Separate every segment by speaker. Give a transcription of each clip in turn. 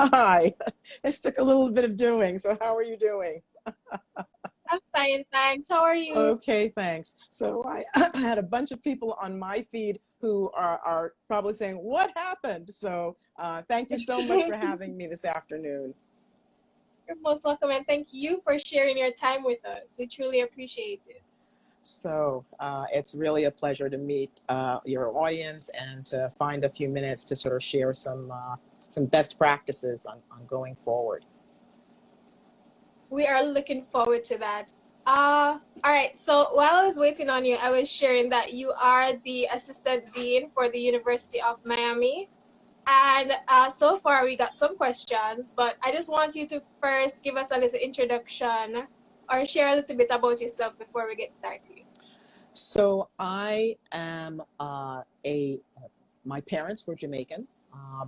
Speaker 1: Hi. This took a little bit of doing. So how are you doing?
Speaker 2: I'm fine, thanks. How are you?
Speaker 1: Okay, thanks. So I had a bunch of people on my feed who are probably saying, what happened? So thank you so much for having me this afternoon.
Speaker 2: You're most welcome, and thank you for sharing your time with us. We truly appreciate it.
Speaker 1: So it's really a pleasure to meet your audience and to find a few minutes to sort of share some best practices on going forward.
Speaker 2: We are looking forward to that. All right, so while I was waiting on you, I was sharing that you are the Assistant Dean for the University of Miami. And so far, we got some questions, but I just want you to first give us a little introduction or share a little bit about yourself before we get started.
Speaker 1: So I am my parents were Jamaican,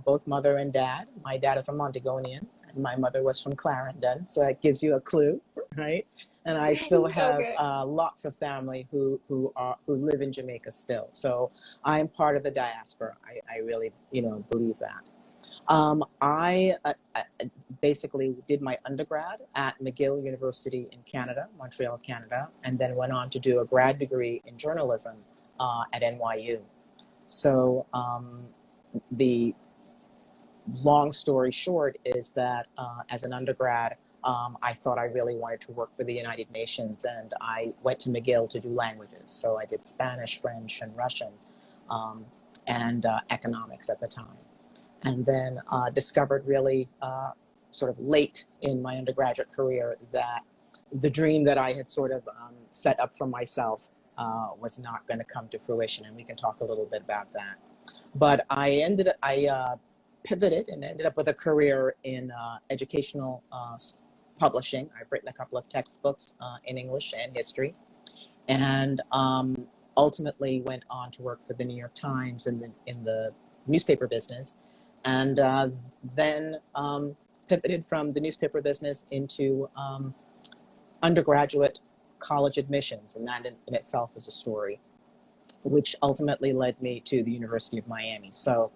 Speaker 1: both mother and dad. My dad is a Montagonian, and my mother was from Clarendon. So that gives you a clue, right? And I still have
Speaker 2: Okay.
Speaker 1: lots of family who live in Jamaica still. So I'm part of the diaspora. I really, believe that. I basically did my undergrad at McGill University in Canada, Montreal, Canada, and then went on to do a grad degree in journalism at NYU. So the long story short is that as an undergrad, I thought I really wanted to work for the United Nations, and I went to McGill to do languages. So I did Spanish, French, and Russian, and economics at the time. And then discovered really sort of late in my undergraduate career that the dream that I had sort of set up for myself was not going to come to fruition, and we can talk a little bit about that. But I pivoted and ended up with a career in educational publishing. I've written a couple of textbooks in English and history, and ultimately went on to work for the New York Times in the newspaper business, and then pivoted from the newspaper business into undergraduate college admissions, and that in itself is a story, which ultimately led me to the University of Miami. So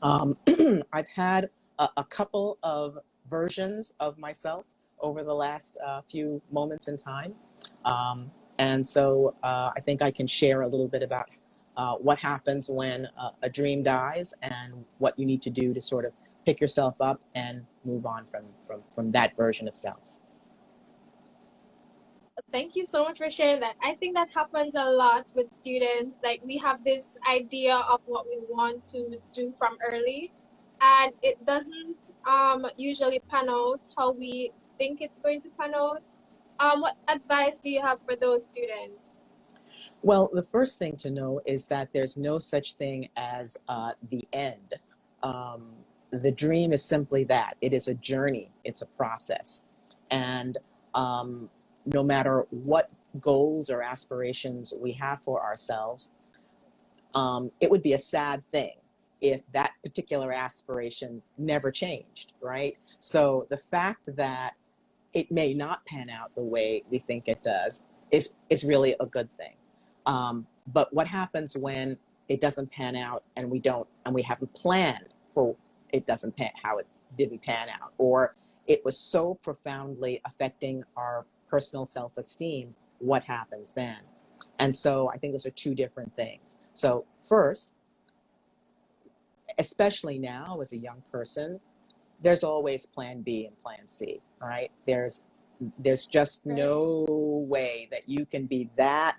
Speaker 1: I've had a couple of versions of myself over the last few moments in time. And so I think I can share a little bit about what happens when a dream dies and what you need to do to sort of pick yourself up and move on from that version of self.
Speaker 2: Thank you so much for sharing that. I think that happens a lot with students. Like, we have this idea of what we want to do from early, and it doesn't usually pan out how we think it's going to pan out. What advice do you have for those students?
Speaker 1: Well, the first thing to know is that there's no such thing as the end. The dream is simply that. It is a journey. It's a process. And no matter what goals or aspirations we have for ourselves, it would be a sad thing if that particular aspiration never changed, right? So the fact that it may not pan out the way we think it does is really a good thing. But what happens when it doesn't pan out and we haven't planned for how it didn't pan out, or it was so profoundly affecting our personal self-esteem, what happens then? And so I think those are two different things. So first, especially now as a young person, there's always plan B and plan C, right? There's just no way that you can be that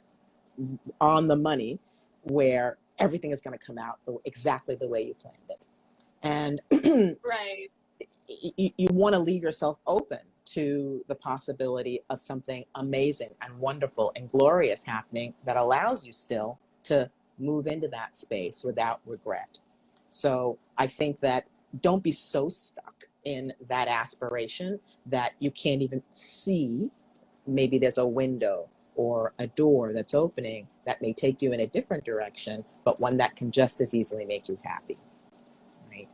Speaker 1: on the money where everything is going to come out exactly the way you planned it. And
Speaker 2: Right.
Speaker 1: you want to leave yourself open to the possibility of something amazing and wonderful and glorious happening that allows you still to move into that space without regret. So I think that don't be so stuck in that aspiration that you can't even see maybe there's a window or a door that's opening that may take you in a different direction, but one that can just as easily make you happy, right?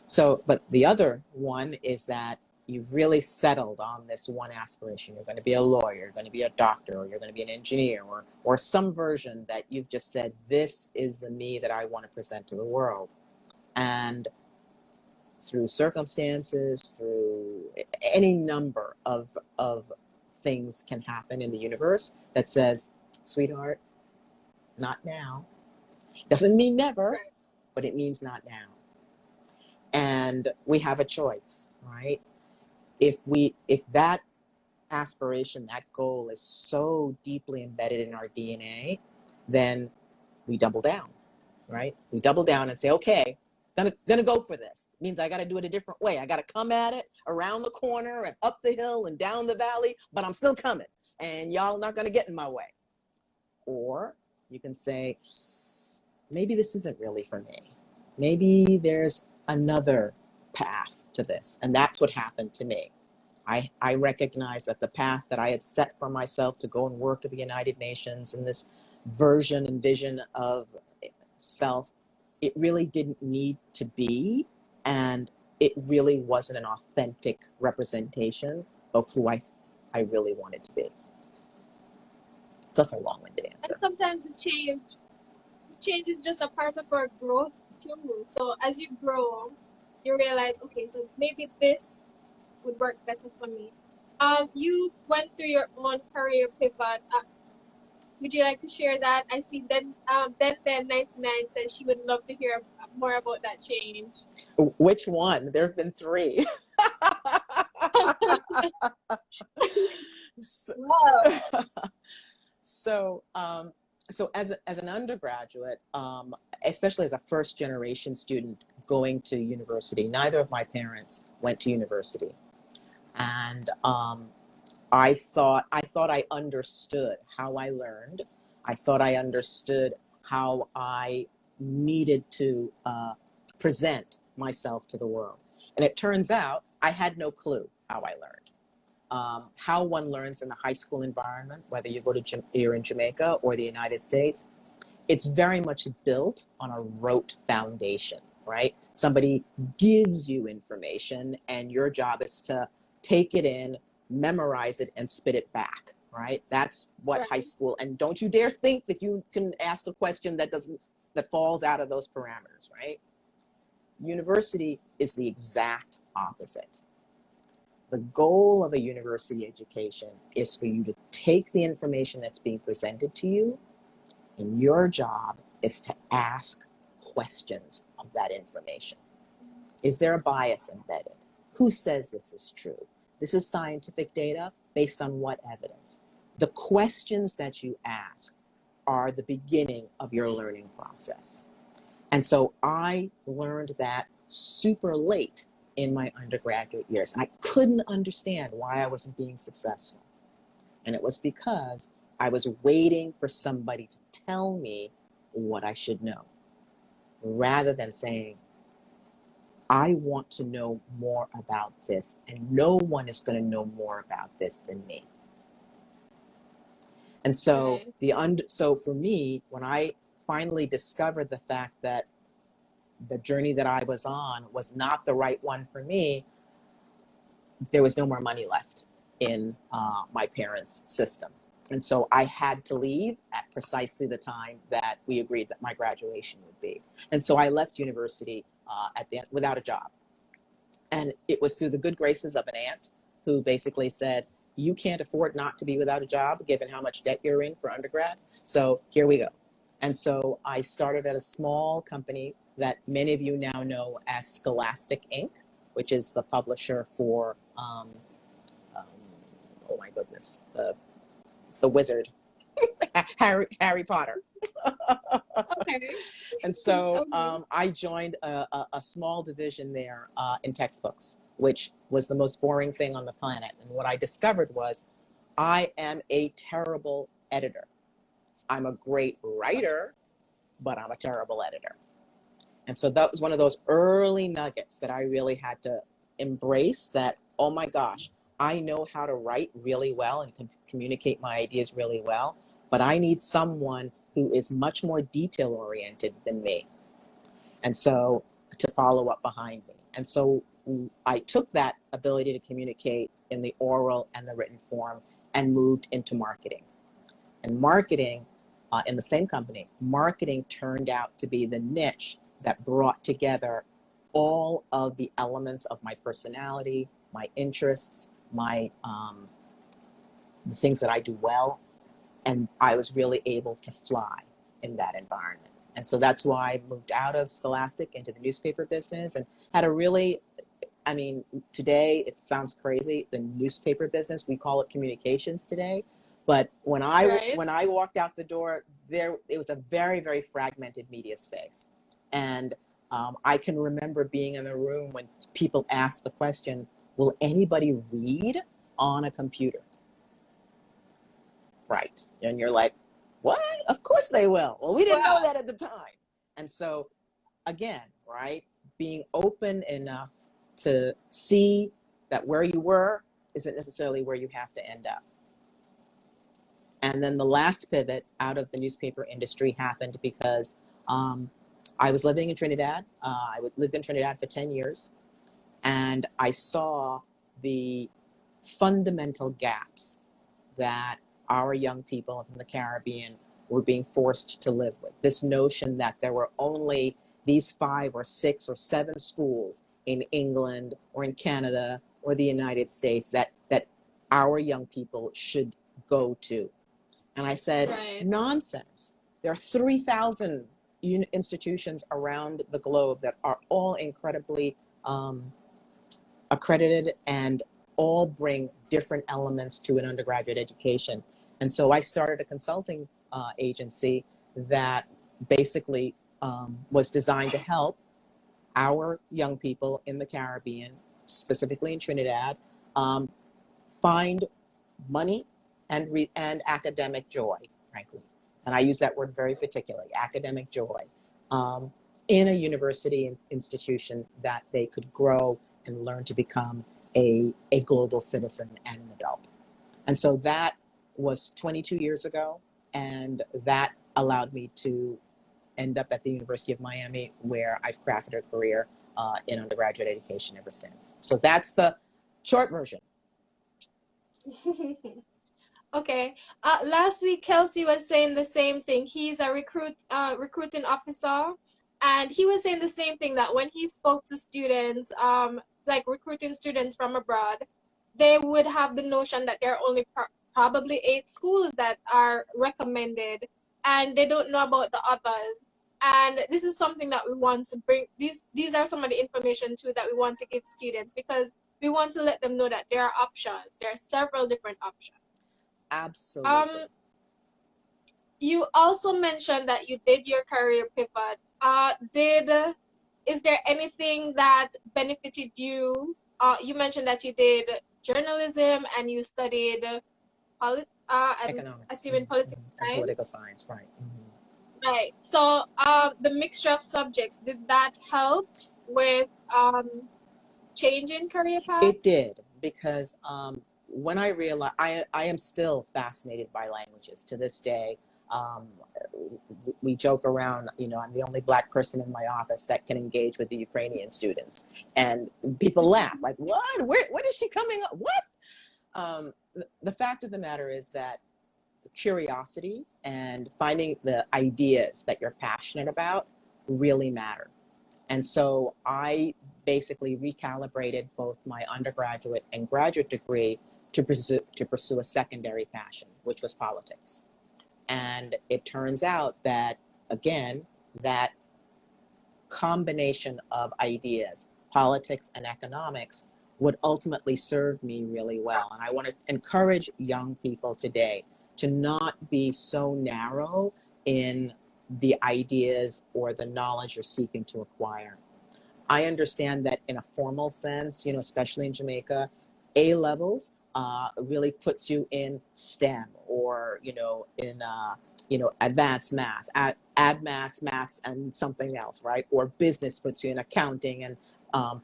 Speaker 1: So, but the other one is that you've really settled on this one aspiration. You're going to be a lawyer, you're going to be a doctor, or you're going to be an engineer, or some version that you've just said, this is the me that I want to present to the world. And through circumstances, through any number of things can happen in the universe that says, sweetheart, not now. Doesn't mean never, but it means not now. And we have a choice, right? If that aspiration, that goal is so deeply embedded in our DNA, then we double down, right? We double down and say, okay, gonna go for this. It means I got to do it a different way. I got to come at it around the corner and up the hill and down the valley, but I'm still coming, and y'all not gonna get in my way. Or you can say, maybe this isn't really for me. Maybe there's another path to this. And that's what happened to me. I recognized that the path that I had set for myself to go and work at the United Nations in this version and vision of self, it really didn't need to be, and it really wasn't an authentic representation of who I really wanted to be. So that's a long-winded answer.
Speaker 2: And sometimes the change is just a part of our growth too. So as you grow, you realize, okay, so maybe this would work better for me. You went through your own career pivot. Would you like to share that? I see then 99 says she would love to hear more about that change.
Speaker 1: Which one? There have been 3. So as an undergraduate, especially as a first generation student going to university, neither of my parents went to university. And I thought I understood how I learned. I thought I understood how I needed to present myself to the world. And it turns out I had no clue how I learned. How one learns in the high school environment, whether you're in Jamaica or the United States, it's very much built on a rote foundation, right? Somebody gives you information and your job is to take it in, memorize it, and spit it back, right? That's what high school, and don't you dare think that you can ask a question that falls out of those parameters, right? University is the exact opposite. The goal of a university education is for you to take the information that's being presented to you, and your job is to ask questions of that information. Is there a bias embedded? Who says this is true? This is scientific data based on what evidence? The questions that you ask are the beginning of your learning process. And so I learned that super late in my undergraduate years. And I couldn't understand why I wasn't being successful. And it was because I was waiting for somebody to tell me what I should know, rather than saying, I want to know more about this, and no one is going to know more about this than me. And so so for me, when I finally discovered the fact that the journey that I was on was not the right one for me, there was no more money left in my parents' system. And so I had to leave at precisely the time that we agreed that my graduation would be. And so I left university at the end without a job. And it was through the good graces of an aunt who basically said, you can't afford not to be without a job given how much debt you're in for undergrad. So here we go. And so I started at a small company that many of you now know as Scholastic Inc., which is the publisher for, oh my goodness, the wizard, Harry Potter.
Speaker 2: Okay.
Speaker 1: And so I joined a small division there in textbooks, which was the most boring thing on the planet. And what I discovered was I am a terrible editor. I'm a great writer, but I'm a terrible editor. And so that was one of those early nuggets that I really had to embrace, that, oh my gosh, I know how to write really well and can communicate my ideas really well, but I need someone who is much more detail oriented than me. And so to follow up behind me. And so I took that ability to communicate in the oral and the written form and moved into marketing. And marketing, in the same company, marketing turned out to be the niche that brought together all of the elements of my personality, my interests, the things that I do well, and I was really able to fly in that environment. And so that's why I moved out of Scholastic into the newspaper business and had a really, I mean, today it sounds crazy, the newspaper business, we call it communications today. But when
Speaker 2: Right.
Speaker 1: I walked out the door, it was a very, very fragmented media space. And I can remember being in a room when people asked the question, will anybody read on a computer? Right. And you're like, what? Of course they will. Well, we didn't know
Speaker 2: Well,
Speaker 1: that at the time. And so, again, right, being open enough to see that where you were isn't necessarily where you have to end up. And then the last pivot out of the newspaper industry happened because I was living in Trinidad. I lived in Trinidad for 10 years, and I saw the fundamental gaps that our young people from the Caribbean were being forced to live with. This notion that there were only these 5 or 6 or 7 schools in England or in Canada or the United States that our young people should go to. And I said,
Speaker 2: right.
Speaker 1: nonsense. There are 3,000 institutions around the globe that are all incredibly accredited and all bring different elements to an undergraduate education. And so I started a consulting agency that basically was designed to help our young people in the Caribbean, specifically in Trinidad, find money and academic joy, frankly. And I use that word very particularly, academic joy, in a university institution that they could grow and learn to become a global citizen and an adult. And so that was 22 years ago, and that allowed me to end up at the University of Miami, where I've crafted a career in undergraduate education ever since. So that's the short version.
Speaker 2: Okay. Last week, Kelsey was saying the same thing. He's a recruiting officer, and he was saying the same thing, that when he spoke to students, like recruiting students from abroad, they would have the notion that there are only probably 8 schools that are recommended, and they don't know about the others. And this is something that we want to bring. These are some of the information too that we want to give students, because we want to let them know that there are options. There are several different options.
Speaker 1: Absolutely.
Speaker 2: You also mentioned that you did your career pivot. Is there anything that benefited you? You mentioned that you did journalism and you studied I'm
Speaker 1: Economics.
Speaker 2: assuming political
Speaker 1: And
Speaker 2: science.
Speaker 1: political science, right.
Speaker 2: Right. So the mixture of subjects, did that help with changing career paths?
Speaker 1: It did, because when I realized, I am still fascinated by languages to this day. We joke around, I'm the only Black person in my office that can engage with the Ukrainian students. And people laugh, like, what? What is she coming up? What? The fact of the matter is that curiosity and finding the ideas that you're passionate about really matter. And so I basically recalibrated both my undergraduate and graduate degree to pursue a secondary passion, which was politics. And it turns out that, again, that combination of ideas, politics and economics, would ultimately serve me really well. And I want to encourage young people today to not be so narrow in the ideas or the knowledge you're seeking to acquire. I understand that in a formal sense, especially in Jamaica, A levels really puts you in STEM, or in advanced math, add maths and something else, right? Or business puts you in accounting and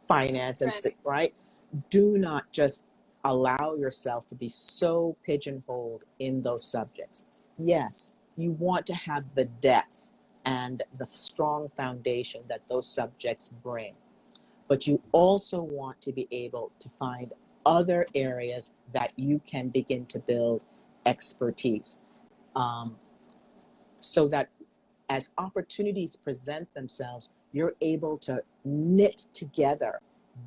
Speaker 1: finance and right? Do not just allow yourself to be so pigeonholed in those subjects. Yes, you want to have the depth and the strong foundation that those subjects bring, but you also want to be able to find other areas that you can begin to build expertise, so that as opportunities present themselves, you're able to knit together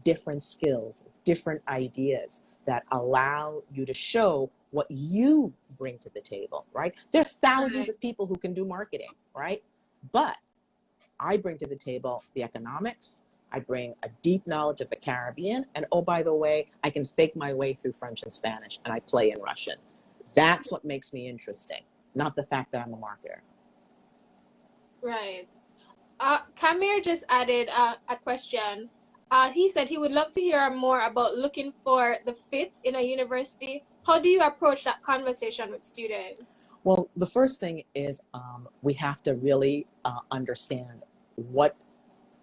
Speaker 1: different skills, different ideas that allow you to show what you bring to the table, right? There are thousands of people who can do marketing, right? But I bring to the table the economics. I bring a deep knowledge of the Caribbean. And oh, by the way, I can fake my way through French and Spanish, and I play in Russian. That's what makes me interesting, not the fact that I'm a marketer.
Speaker 2: Right. Kamir just added a question. He said he would love to hear more about looking for the fit in a university. How do you approach that conversation with students?
Speaker 1: Well, the first thing is we have to really understand what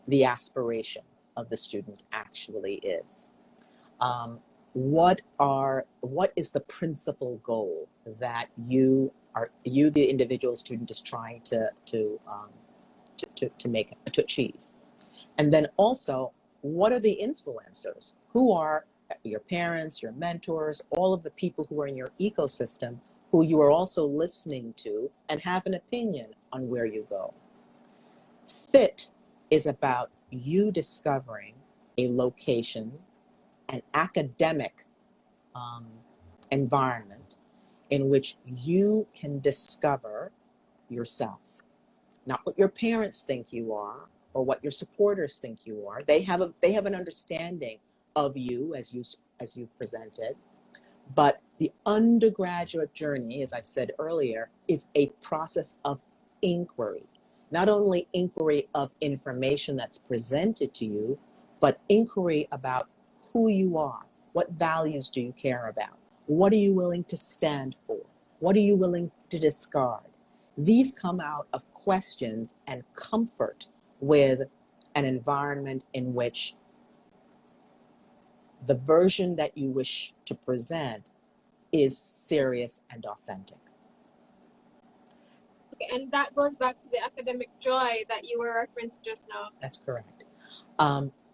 Speaker 1: the aspiration of the student actually is. What is the principal goal that you, the individual student, is trying to achieve? And then also, what are the influencers? Who are your parents, your mentors, all of the people who are in your ecosystem who you are also listening to and have an opinion on where you go? Fit is about you discovering a location, an academic environment in which you can discover yourself. Not what your parents think you are or what your supporters think you are. They have an understanding of you as you've presented. But the undergraduate journey, as I've said earlier, is a process of inquiry. Not only inquiry of information that's presented to you, but inquiry about who you are. What values do you care about? What are you willing to stand for? What are you willing to discard? These come out of questions and comfort with an environment in which the version that you wish to present is serious and authentic.
Speaker 2: Okay, and that goes back to the academic joy that you were referring to just now.
Speaker 1: That's correct.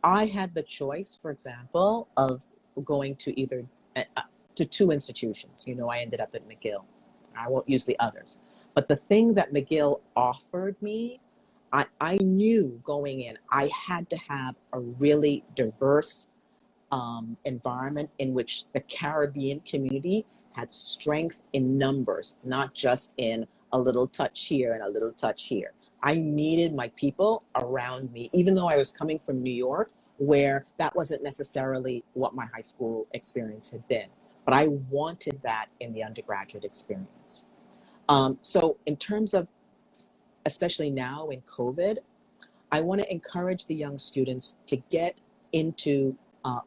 Speaker 1: I had the choice, for example, of going to either to two institutions. You know, I ended up at McGill. I won't use the others. But the thing that McGill offered me, I knew going in, I had to have a really diverse environment in which the Caribbean community had strength in numbers, not just in a little touch here and a little touch here. I needed my people around me, even though I was coming from New York, where that wasn't necessarily what my high school experience had been. But I wanted that in the undergraduate experience. So in terms of, especially now in COVID, I want to encourage the young students to get into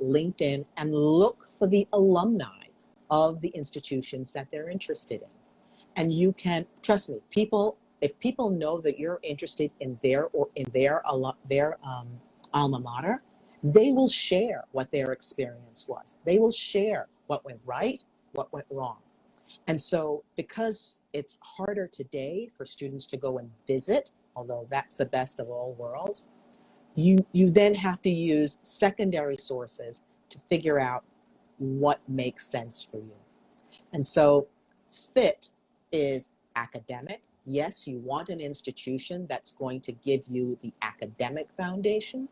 Speaker 1: LinkedIn and look for the alumni of the institutions that they're interested in. And you can, trust me, if people know that you're interested in their alma mater, they will share what their experience was. They will share what went right, what went wrong. And so because it's harder today for students to go and visit, although that's the best of all worlds, you then have to use secondary sources to figure out what makes sense for you. And so fit is academic. Yes, you want an institution that's going to give you the academic foundation,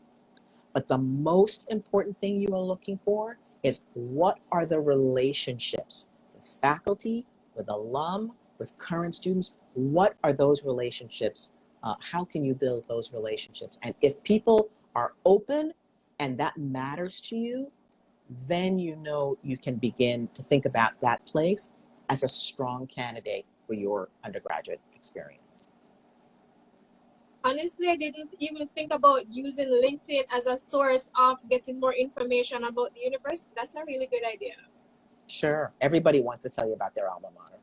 Speaker 1: but the most important thing you are looking for is what are the relationships with faculty, with alum, with current students. What are those relationships? How can you build those relationships? And if people are open and that matters to you, then you know you can begin to think about that place as a strong candidate for your undergraduate experience.
Speaker 2: Honestly, I didn't even think about using LinkedIn as a source of getting more information about the university. That's a really good idea.
Speaker 1: Sure. Everybody wants to tell you about their alma mater.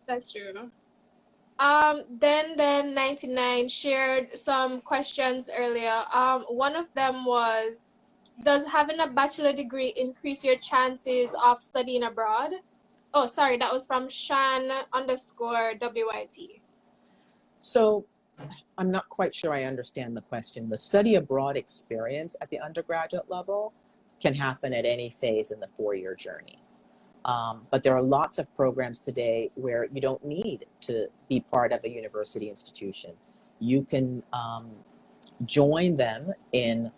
Speaker 2: That's true. Then 99 shared some questions earlier. One of them was, does having a bachelor degree increase your chances of studying abroad? Oh, sorry, that was from Shan_WYT.
Speaker 1: So I'm not quite sure I understand the question. The study abroad experience at the undergraduate level can happen at any phase in the four-year journey. But there are lots of programs today where you don't need to be part of a university institution. You can join them in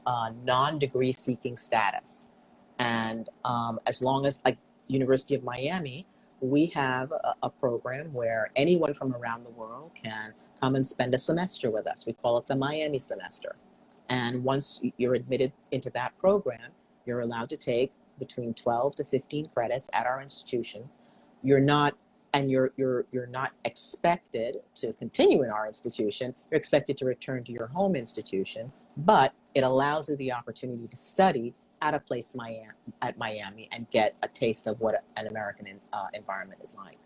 Speaker 1: non-degree seeking status. And as long as, like University of Miami, we have a program where anyone from around the world can come and spend a semester with us. We call it the Miami semester. And once you're admitted into that program, you're allowed to take between 12 to 15 credits at our institution. You're not you're not expected to continue in our institution. You're expected to return to your home institution, but it allows you the opportunity to study at a place at Miami and get a taste of what an American environment is like.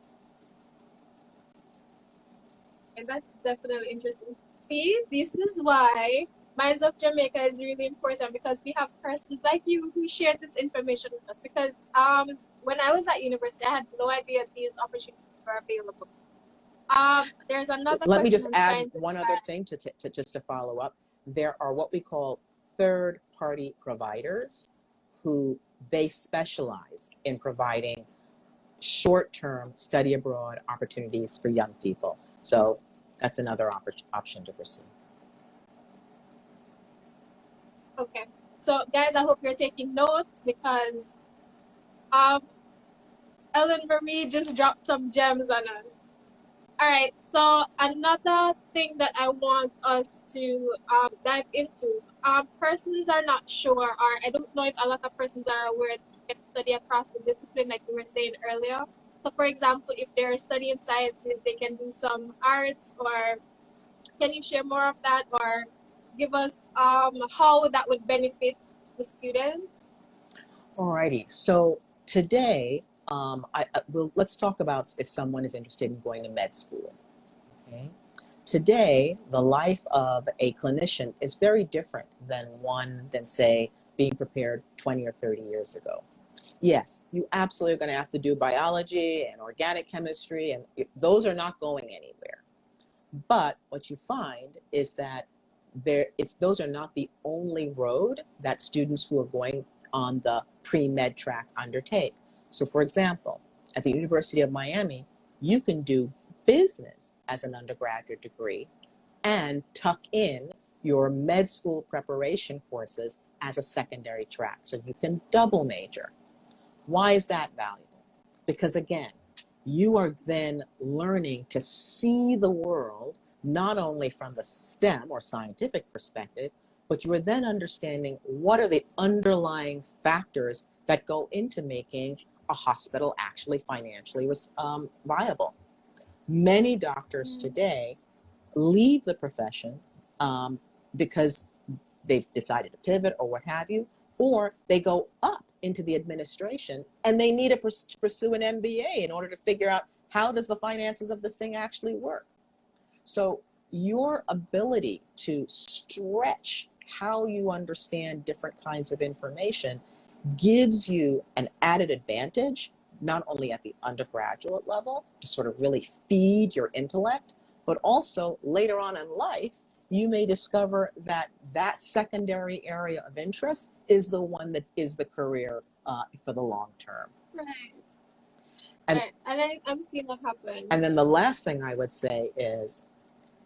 Speaker 2: And that's definitely interesting. See, this is why Minds of Jamaica is really important, because we have persons like you who share this information with us. Because when I was at university, I had no idea these opportunities were available. There's another
Speaker 1: Let me just
Speaker 2: question
Speaker 1: add one other thing to just to follow up. There are what we call third-party providers who they specialize in providing short-term study abroad opportunities for young people. So that's another option to pursue.
Speaker 2: Okay, so guys, I hope you're taking notes, because EllenMarie just dropped some gems on us. All right, so another thing that I want us to dive into, persons are not sure, or I don't know if a lot of persons are aware that you can study across the discipline, like we were saying earlier. So for example, if they're studying sciences, they can do some arts, or can you share more of that, or give us how that would benefit the students?
Speaker 1: Alrighty, so today, let's talk about if someone is interested in going to med school. Okay, today the life of a clinician is very different than say being prepared 20 or 30 years ago. Yes, you absolutely are going to have to do biology and organic chemistry, and those are not going anywhere. But what you find is that those are not the only road that students who are going on the pre-med track undertake. So for example, at the University of Miami, you can do business as an undergraduate degree and tuck in your med school preparation courses as a secondary track. So you can double major. Why is that valuable? Because again, you are then learning to see the world not only from the STEM or scientific perspective, but you are then understanding what are the underlying factors that go into making a hospital actually financially viable. Many doctors today leave the profession because they've decided to pivot or what have you, or they go up into the administration and they need to pursue an MBA in order to figure out how does the finances of this thing actually work. So your ability to stretch how you understand different kinds of information gives you an added advantage, not only at the undergraduate level to sort of really feed your intellect, but also later on in life, you may discover that that secondary area of interest is the one that is the career for the long term.
Speaker 2: Right. And I'm seeing what happens.
Speaker 1: And then the last thing I would say is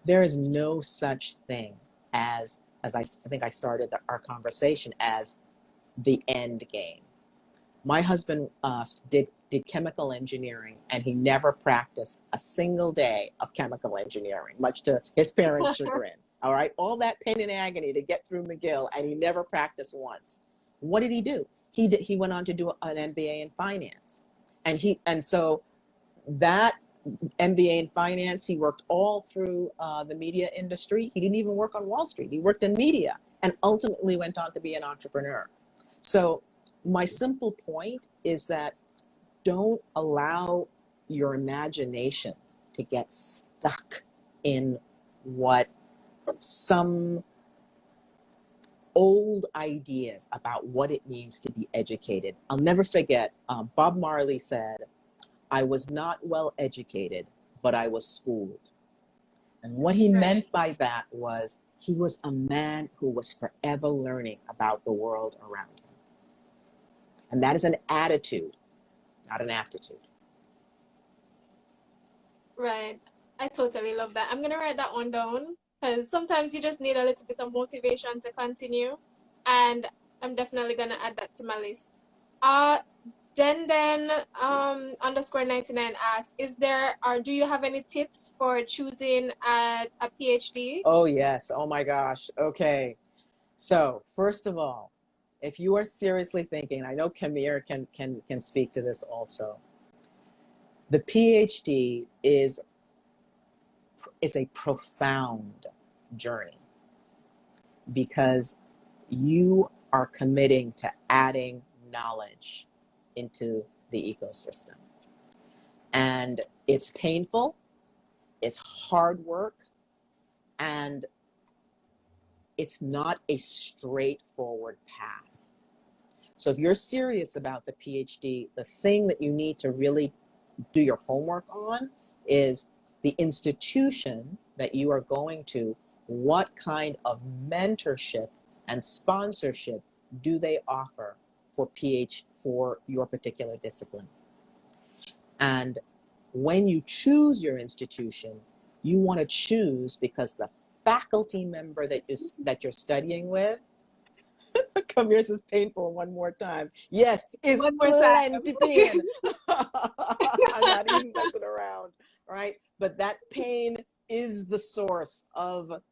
Speaker 1: there is no such thing as I think I started our conversation as the end game. My husband did chemical engineering, and he never practiced a single day of chemical engineering, much to his parents' chagrin. All right, all that pain and agony to get through McGill, and he never practiced once. What did he do? He went on to do an MBA in finance, and so that MBA in finance, he worked all through the media industry. He didn't even work on Wall Street. He worked in media and ultimately went on to be an entrepreneur. So my simple point is that don't allow your imagination to get stuck in what some old ideas about what it means to be educated. I'll never forget, Bob Marley said, "I was not well educated, but I was schooled." And what he meant by that was he was a man who was forever learning about the world around him. And that is an attitude, not an aptitude.
Speaker 2: Right. I totally love that. I'm going to write that one down. because sometimes you just need a little bit of motivation to continue. And I'm definitely gonna add that to my list. Then underscore 99 asks, is there or do you have any tips for choosing a PhD?
Speaker 1: Oh, yes. Oh, my gosh. Okay. So, first of all, if you are seriously thinking, I know Kamir can speak to this also. The PhD is a profound journey because you are committing to adding knowledge into the ecosystem. And it's painful, it's hard work, and it's not a straightforward path. So if you're serious about the PhD, the thing that you need to really do your homework on is the institution that you are going to. What kind of mentorship and sponsorship do they offer for your particular discipline? And when you choose your institution, you want to choose because the faculty member that you're studying with, come here, this is painful one more time. Yes, is
Speaker 2: One more time.
Speaker 1: plenty. I'm not even messing around, right? But that pain is the source of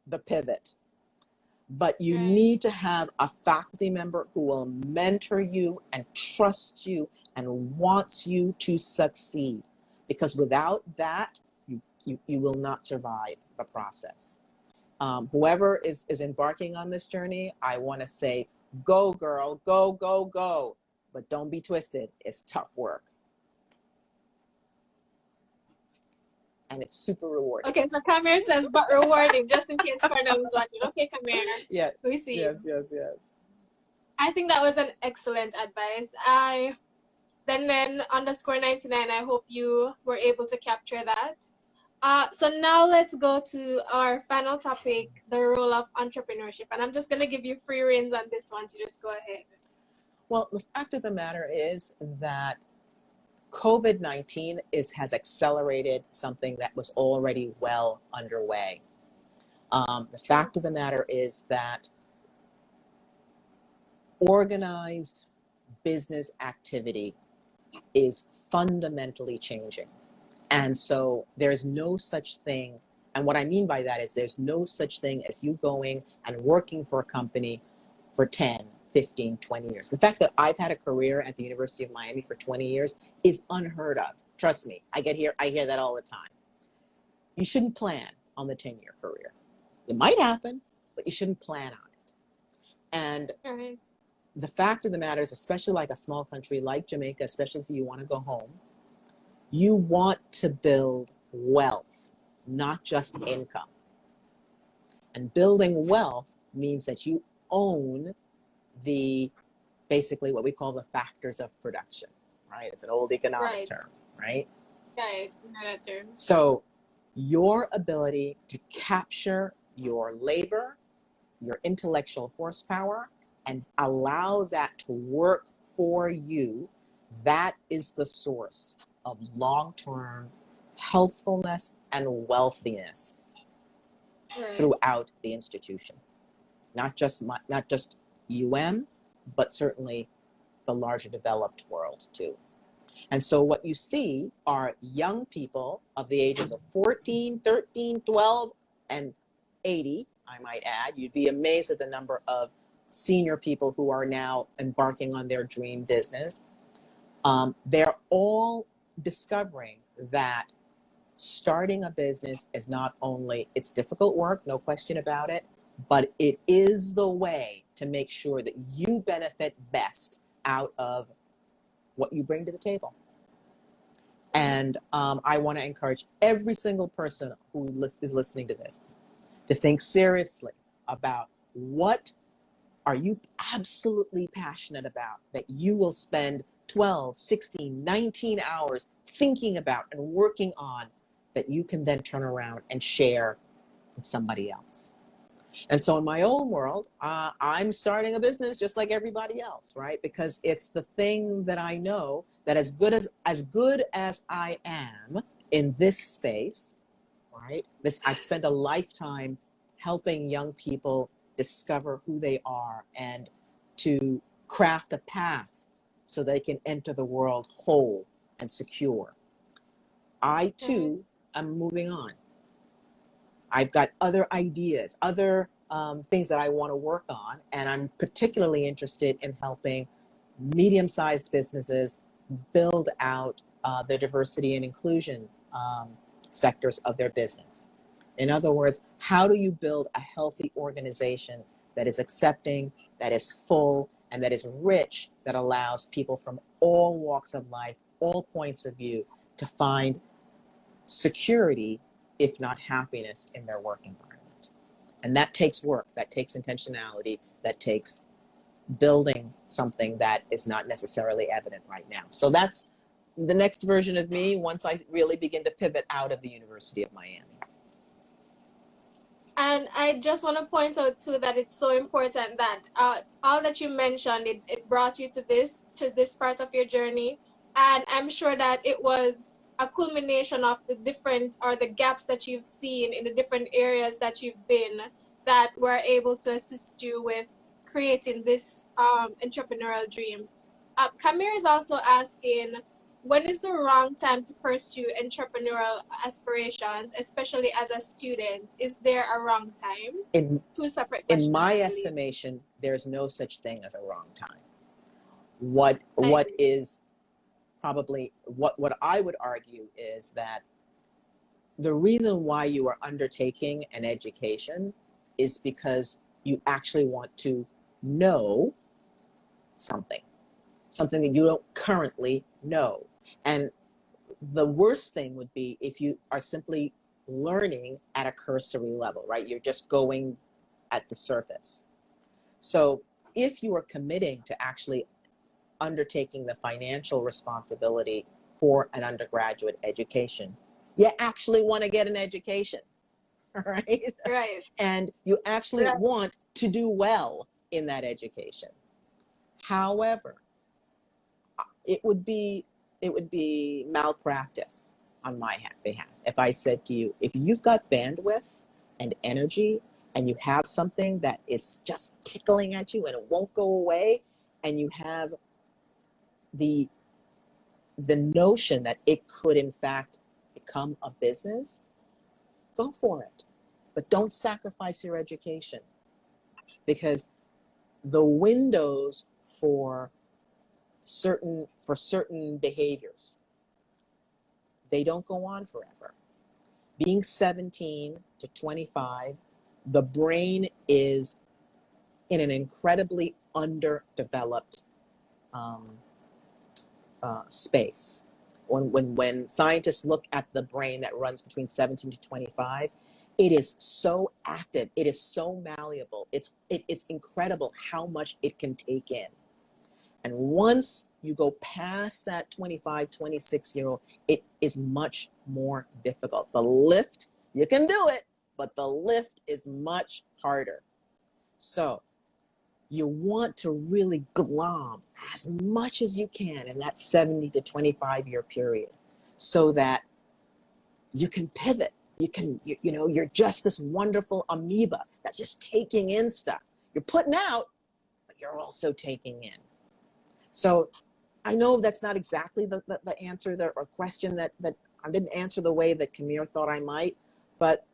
Speaker 1: the pivot. But you
Speaker 2: Right.
Speaker 1: need to have a faculty member who will mentor you and trust you and wants you to succeed. Because without that, you will not survive the process. Whoever is embarking on this journey, I want to say, go girl, go, go, go. But don't be twisted. It's tough work. And it's super rewarding.
Speaker 2: Okay, so Kamir says, but rewarding, just in case Fernand is watching. Okay, Kamir.
Speaker 1: Yeah.
Speaker 2: We see
Speaker 1: Yes,
Speaker 2: you.
Speaker 1: yes.
Speaker 2: I think that was an excellent advice. Then underscore 99, I hope you were able to capture that. So now let's go to our final topic, the role of entrepreneurship. And I'm just going to give you free reins on this one to just go ahead.
Speaker 1: Well, the fact of the matter is that COVID-19 has accelerated something that was already well underway. The fact of the matter is that organized business activity is fundamentally changing. And so there's no such thing, and what I mean by that is there's no such thing as you going and working for a company for 10, 15, 20 years. The fact that I've had a career at the University of Miami for 20 years is unheard of. Trust me, I hear that all the time. You shouldn't plan on the 10-year career. It might happen, but you shouldn't plan on it. And the fact of the matter is, especially like a small country like Jamaica, especially if you want to go home, you want to build wealth, not just income. And building wealth means that you own basically what we call the factors of production, right? It's an old economic term, right?
Speaker 2: Right, that term.
Speaker 1: So your ability to capture your labor, your intellectual horsepower, and allow that to work for you, that is the source of long-term healthfulness and wealthiness throughout the institution. Not just UM, but certainly the larger developed world too. And so what you see are young people of the ages of 14, 13, 12, and 80, I might add. You'd be amazed at the number of senior people who are now embarking on their dream business. They're all discovering that starting a business is not only, it's difficult work, no question about it, but it is the way to make sure that you benefit best out of what you bring to the table. And I want to encourage every single person who is listening to this to think seriously about what are you absolutely passionate about that you will spend 12, 16, 19 hours thinking about and working on that you can then turn around and share with somebody else. And so in my own world, I'm starting a business just like everybody else, right? Because it's the thing that I know that as good as I am in this space, right? I've spent a lifetime helping young people discover who they are and to craft a path so they can enter the world whole and secure. I too am moving on. I've got other ideas, other things that I want to work on, and I'm particularly interested in helping medium-sized businesses build out the diversity and inclusion sectors of their business. In other words, how do you build a healthy organization that is accepting, that is full, and that is rich, that allows people from all walks of life, all points of view, to find security, if not happiness, in their work environment. And that takes work, that takes intentionality, that takes building something that is not necessarily evident right now. So that's the next version of me once I really begin to pivot out of the University of Miami.
Speaker 2: And I just want to point out too that it's so important that all that you mentioned, it brought you to this part of your journey. And I'm sure that it was a culmination of the different or the gaps that you've seen in the different areas that you've been that were able to assist you with creating this entrepreneurial dream. Kamir is also asking, when is the wrong time to pursue entrepreneurial aspirations, especially as a student? Is there a wrong time? Two separate questions.
Speaker 1: In my estimation, there's no such thing as a wrong time. What is probably what I would argue is that the reason why you are undertaking an education is because you actually want to know something that you don't currently know. And the worst thing would be if you are simply learning at a cursory level, right? You're just going at the surface. So if you are committing to actually undertaking the financial responsibility for an undergraduate education, you actually want to get an education, right?
Speaker 2: Right.
Speaker 1: And you actually want to do well in that education. However, it would be malpractice on my behalf if I said to you, if you've got bandwidth and energy and you have something that is just tickling at you and it won't go away, and you have the notion that it could in fact become a business, go for it. But don't sacrifice your education, because the windows for certain behaviors, they don't go on forever. Being 17 to 25, the brain is in an incredibly underdeveloped space. When scientists look at the brain that runs between 17 to 25, it is so active, it is so malleable. It's incredible how much it can take in. And once you go past that 25, 26-year-old, it is much more difficult. The lift, you can do it, but the lift is much harder. So you want to really glom as much as you can in that 70 to 25-year period so that you can pivot. You're just this wonderful amoeba that's just taking in stuff. You're putting out, but you're also taking in. So I know that's not exactly the answer or question that I didn't answer the way that Kamir thought I might, but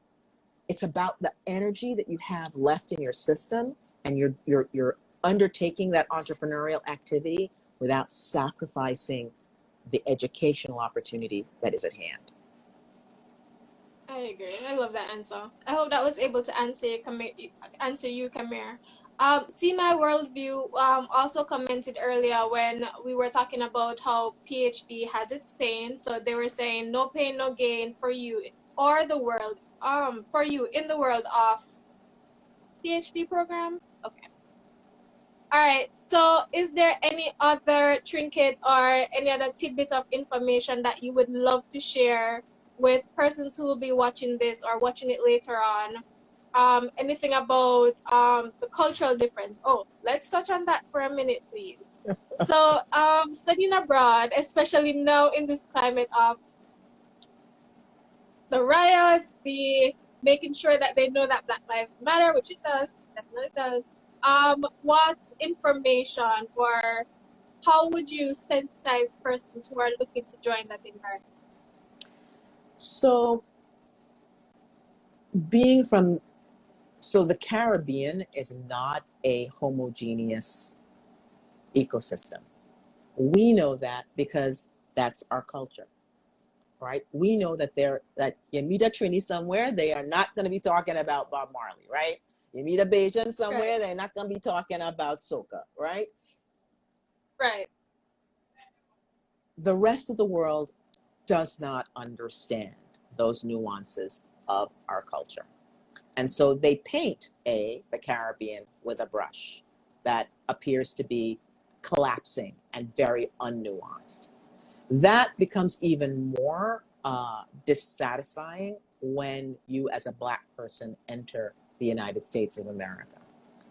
Speaker 1: it's about the energy that you have left in your system, and you're undertaking that entrepreneurial activity without sacrificing the educational opportunity that is at hand.
Speaker 2: I agree. I love that answer. I hope that was able to answer you, Kamir. See My Worldview also commented earlier when we were talking about how PhD has its pain. So they were saying no pain, no gain for you or the world. For you in the world of PhD program. Okay. All right. So is there any other trinket or any other tidbit of information that you would love to share with persons who will be watching this or watching it later on? Anything about the cultural difference? Oh, let's touch on that for a minute, please. So studying abroad, especially now in this climate of the riots, the making sure that they know that Black Lives Matter, which it does, definitely does. What information or how would you sensitize persons who are looking to join that environment?
Speaker 1: So being from, so the Caribbean is not a homogeneous ecosystem. We know that because that's our culture, right? We know that that you meet a Trini somewhere, they are not going to be talking about Bob Marley, right? You meet a Bajan somewhere,
Speaker 2: Right.
Speaker 1: they're not going to be talking about soca, right?
Speaker 2: Right.
Speaker 1: The rest of the world does not understand those nuances of our culture. And so they paint the Caribbean with a brush that appears to be collapsing and very unnuanced. That becomes even more dissatisfying when you, as a Black person, enter the United States of America.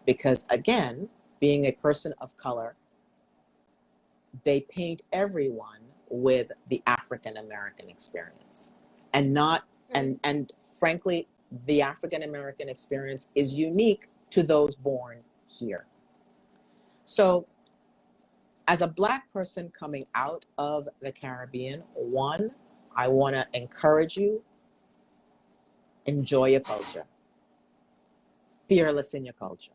Speaker 1: Because again, being a person of color, they paint everyone with the African American experience, and not and frankly, the African American experience is unique to those born here. So as a Black person coming out of the Caribbean, one, I want to encourage you, enjoy your culture, fearless in your culture.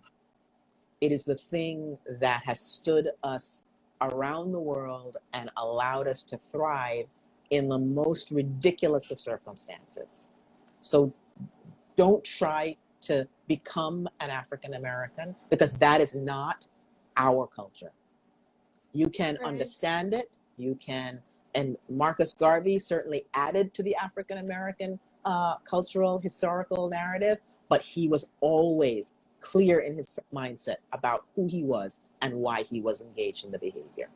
Speaker 1: It is the thing that has stood us around the world and allowed us to thrive in the most ridiculous of circumstances. So don't try to become an African American, because that is not our culture. You can
Speaker 2: Right.
Speaker 1: understand it, you can, and Marcus Garvey certainly added to the African American cultural historical narrative, but he was always clear in his mindset about who he was and why he was engaged in the behavior.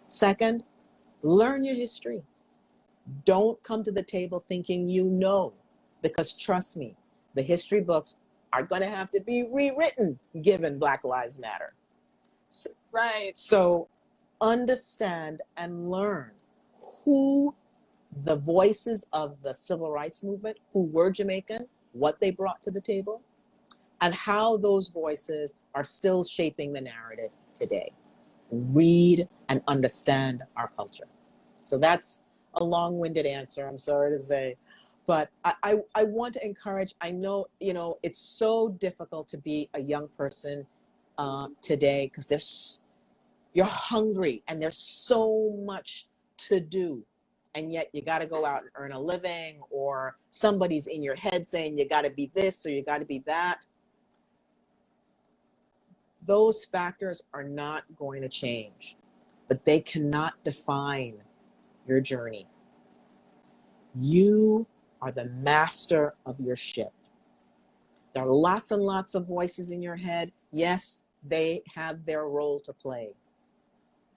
Speaker 1: Second, learn your history. Don't come to the table thinking you know, because trust me, the history books are going to have to be rewritten given Black Lives Matter.
Speaker 2: Right.
Speaker 1: So understand and learn who the voices of the civil rights movement, who were Jamaican, what they brought to the table, and how those voices are still shaping the narrative today. Read and understand our culture. So that's a long-winded answer, I'm sorry to say. But I want to encourage, I know, it's so difficult to be a young person today, because you're hungry and there's so much to do. And yet you got to go out and earn a living, or somebody's in your head saying you got to be this or you got to be that. Those factors are not going to change, but they cannot define your journey. You are the master of your ship. There are lots and lots of voices in your head. Yes, they have their role to play.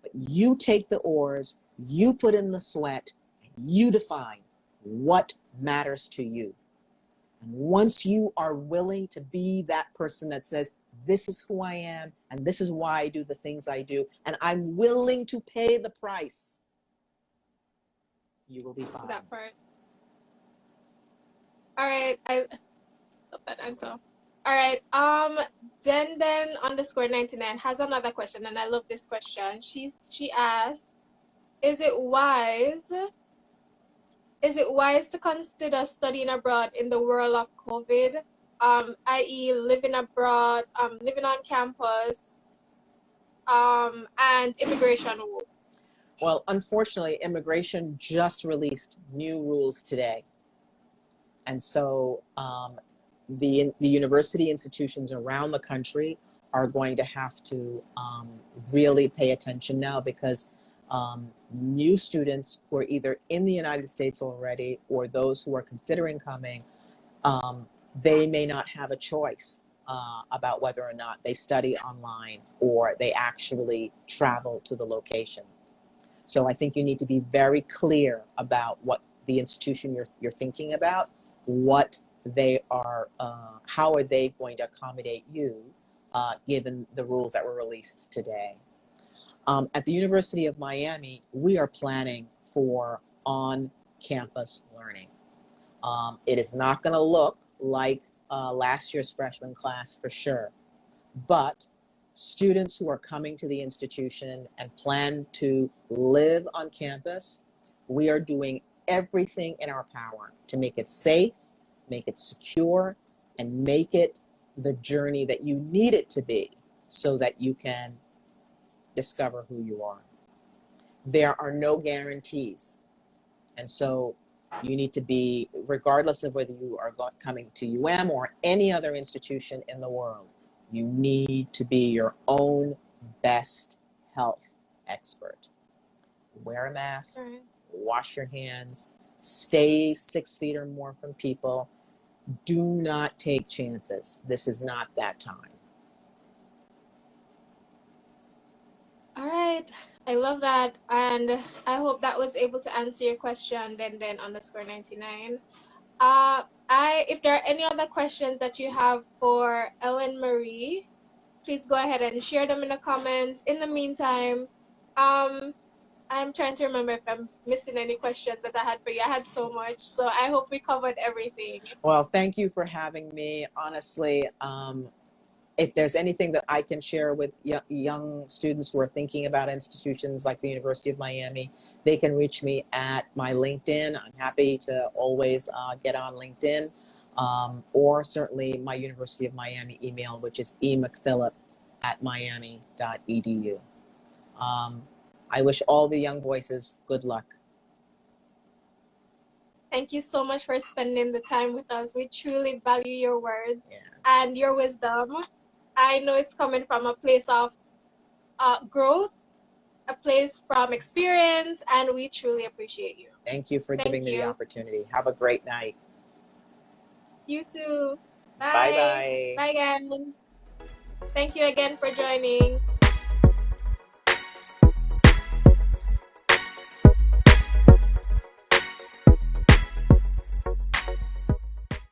Speaker 1: But you take the oars, you put in the sweat, and you define what matters to you. And once you are willing to be that person that says, this is who I am, and this is why I do the things I do, and I'm willing to pay the price, you will be fine.
Speaker 2: That part. All right. I love that answer. All right. Den underscore 99 has another question, and I love this question. She asked, is it wise to consider studying abroad in the world of COVID, i.e. living abroad, living on campus, and immigration rules?
Speaker 1: Well, unfortunately, immigration just released new rules today. And so the university institutions around the country are going to have to really pay attention now, because new students who are either in the United States already or those who are considering coming, they may not have a choice about whether or not they study online or they actually travel to the location. So I think you need to be very clear about what the institution you're thinking about, what they are, how are they going to accommodate you, given the rules that were released today. At the University of Miami, we are planning for on-campus learning. It is not going to look like last year's freshman class for sure, but students who are coming to the institution and plan to live on campus, we are doing everything in our power to make it safe, make it secure, and make it the journey that you need it to be so that you can discover who you are. There are no guarantees. And so you need to be, regardless of whether you are coming to UM or any other institution in the world, you need to be your own best health expert. Wear a mask, wash your hands, stay 6 feet or more from people. Do not take chances. This is not that time.
Speaker 2: All right. I love that. And I hope that was able to answer your question, then underscore 99. If there are any other questions that you have for EllenMarie, please go ahead and share them in the comments. In the meantime, I'm trying to remember if I'm missing any questions that I had for you. I had so much, so I hope we covered everything.
Speaker 1: Well, thank you for having me. Honestly, if there's anything that I can share with young students who are thinking about institutions like the University of Miami, they can reach me at my LinkedIn. I'm happy to always get on LinkedIn, or certainly my University of Miami email, which is emcphillip@miami.edu. I wish all the young voices good luck.
Speaker 2: Thank you so much for spending the time with us. We truly value your words and your wisdom. I know it's coming from a place of growth, a place from experience, and we truly appreciate you.
Speaker 1: Thank you for giving me the opportunity. Have a great night.
Speaker 2: You too. Bye.
Speaker 1: Bye-bye.
Speaker 2: Bye again. Thank you again for joining.